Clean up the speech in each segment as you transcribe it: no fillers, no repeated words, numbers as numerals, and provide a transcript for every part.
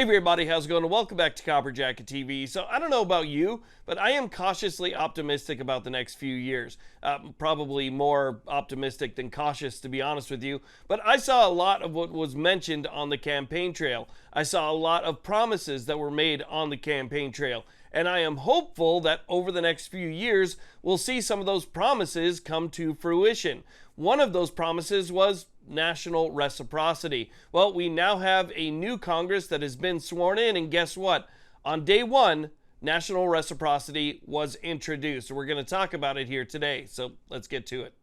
everybody, how's it going? And welcome back to Copper Jacket TV. So I don't know about you, but I am cautiously optimistic about the next few years. Probably more optimistic than cautious, to be honest with you. But I saw a lot of what was mentioned on the campaign trail. I saw a lot of promises that were made on the campaign trail. And I am hopeful that over the next few years, we'll see some of those promises come to fruition. One of those promises was national reciprocity. Well, we now have a new Congress that has been sworn in, and guess what? On day one, national reciprocity was introduced. So we're going to talk about it here today. So let's get to it.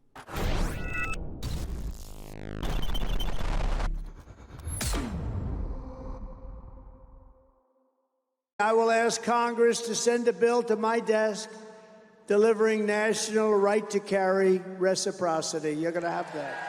I will ask Congress to send a bill to my desk delivering national right to carry reciprocity. You're going to have that.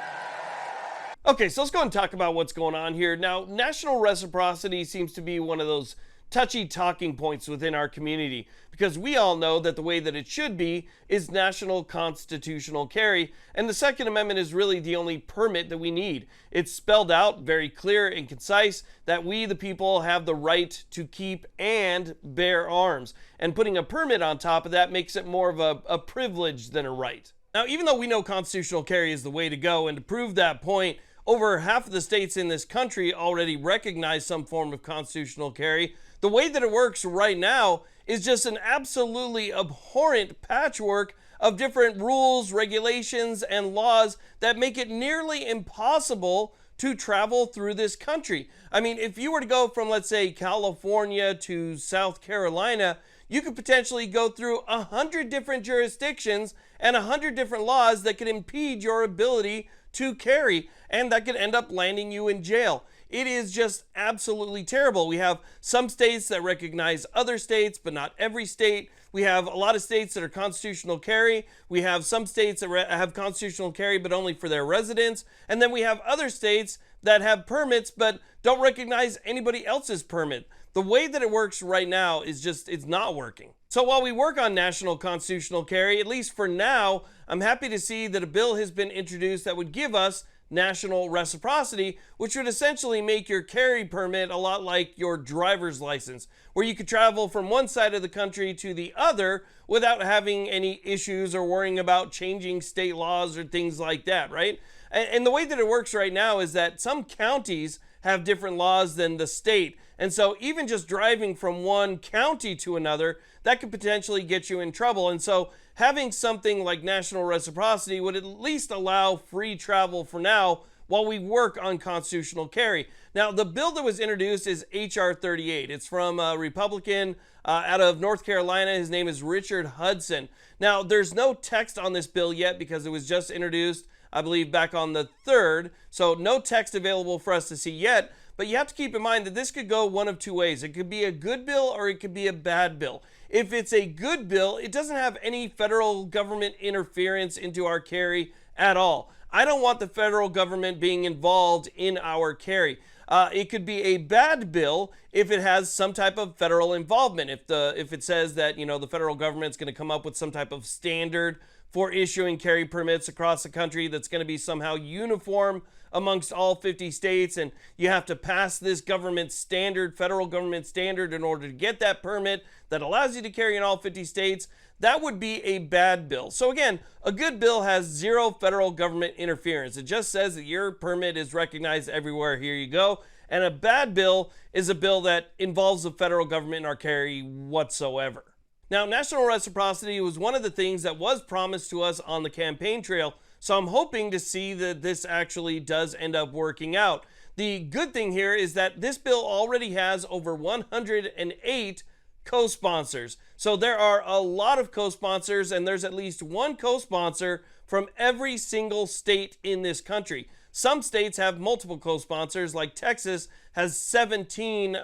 Okay, so let's go and talk about what's going on here. Now, national reciprocity seems to be one of those touchy talking points within our community because we all know that the way that it should be is national constitutional carry, and the Second Amendment is really the only permit that we need. It's spelled out very clear and concise that we, the people, have the right to keep and bear arms, and putting a permit on top of that makes it more of a privilege than a right. Now, even though we know constitutional carry is the way to go, and to prove that point, over half of the states in this country already recognize some form of constitutional carry. The way that it works right now is just an absolutely abhorrent patchwork of different rules, regulations, and laws that make it nearly impossible to travel through this country. I mean, if you were to go from, let's say, California to South Carolina, you could potentially go through 100 different jurisdictions and 100 different laws that could impede your ability to carry, and that could end up landing you in jail. It is just absolutely terrible. We have some states that recognize other states, but not every state. We have a lot of states that are constitutional carry. We have some states that have constitutional carry, but only for their residents. And then we have other states that have permits, but don't recognize anybody else's permit. The way that it works right now is just, it's not working. So while we work on national constitutional carry, at least for now, I'm happy to see that a bill has been introduced that would give us national reciprocity, which would essentially make your carry permit a lot like your driver's license, where you could travel from one side of the country to the other without having any issues or worrying about changing state laws or things like that, right? And the way that it works right now is that some counties have different laws than the state. And so even just driving from one county to another, that could potentially get you in trouble. And so having something like national reciprocity would at least allow free travel for now while we work on constitutional carry. Now, the bill that was introduced is H.R. 38. It's from a Republican out of North Carolina. His name is Richard Hudson. Now, there's no text on this bill yet because it was just introduced, I believe, back on the 3rd. So no text available for us to see yet. But you have to keep in mind that this could go one of two ways. It could be a good bill or it could be a bad bill. If it's a good bill, it doesn't have any federal government interference into our carry at all. I don't want the federal government being involved in our carry. It could be a bad bill if it has some type of federal involvement. If it says that, you know, the federal government's going to come up with some type of standard for issuing carry permits across the country that's going to be somehow uniform amongst all 50 states, and you have to pass this government standard, federal government standard, in order to get that permit that allows you to carry in all 50 states, that would be a bad bill. So again, a good bill has zero federal government interference. It just says that your permit is recognized everywhere. Here you go. And a bad bill is a bill that involves the federal government in our carry whatsoever. Now, national reciprocity was one of the things that was promised to us on the campaign trail, so I'm hoping to see that this actually does end up working out. The good thing here is that this bill already has over 108 co-sponsors. So there are a lot of co-sponsors, and there's at least one co-sponsor from every single state in this country. Some states have multiple co-sponsors, like Texas has 17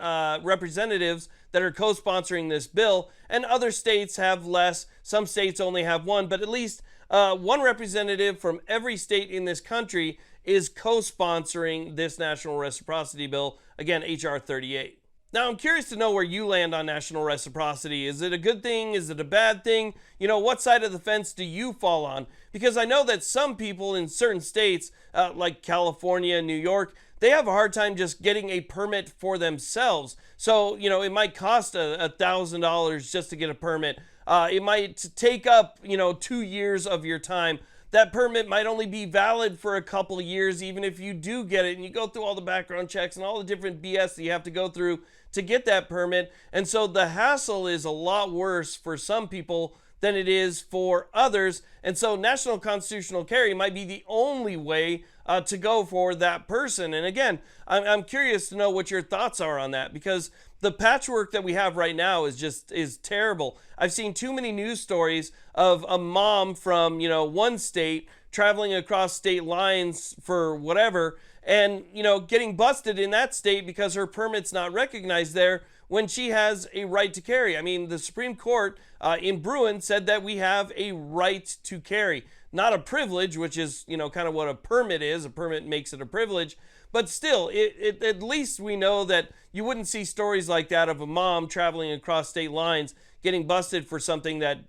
representatives that are co-sponsoring this bill, and other states have less. Some states only have one, but at least one representative from every state in this country is co-sponsoring this national reciprocity bill, again, H.R. 38. Now, I'm curious to know where you land on national reciprocity. Is it a good thing? Is it a bad thing? You know, what side of the fence do you fall on? Because I know that some people in certain states, like California and New York, they have a hard time just getting a permit for themselves. So, it might cost $1,000 just to get a permit. It might take up, 2 years of your time. That permit might only be valid for a couple of years, even if you do get it, and you go through all the background checks and all the different BS that you have to go through to get that permit. And so the hassle is a lot worse for some people than it is for others. And so national constitutional carry might be the only way to go for that person. And again, I'm curious to know what your thoughts are on that, because the patchwork that we have right now is terrible. I've seen too many news stories of a mom from, one state traveling across state lines for whatever, and, getting busted in that state because her permit's not recognized there when she has a right to carry. I mean, the Supreme Court in Bruin said that we have a right to carry, not a privilege, which is, kind of what a permit is. A permit makes it a privilege. But still, at least we know that you wouldn't see stories like that of a mom traveling across state lines getting busted for something that,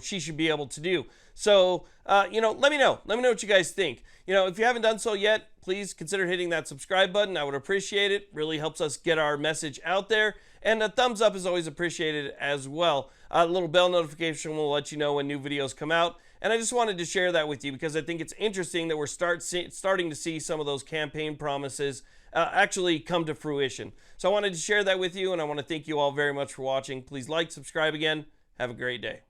she should be able to do. So, let me know. Let me know what you guys think. If you haven't done so yet, please consider hitting that subscribe button. I would appreciate it. Really helps us get our message out there. And a thumbs up is always appreciated as well. A little bell notification will let you know when new videos come out. And I just wanted to share that with you because I think it's interesting that we're starting to see some of those campaign promises actually come to fruition. So I wanted to share that with you, and I want to thank you all very much for watching. Please like, subscribe again. Have a great day.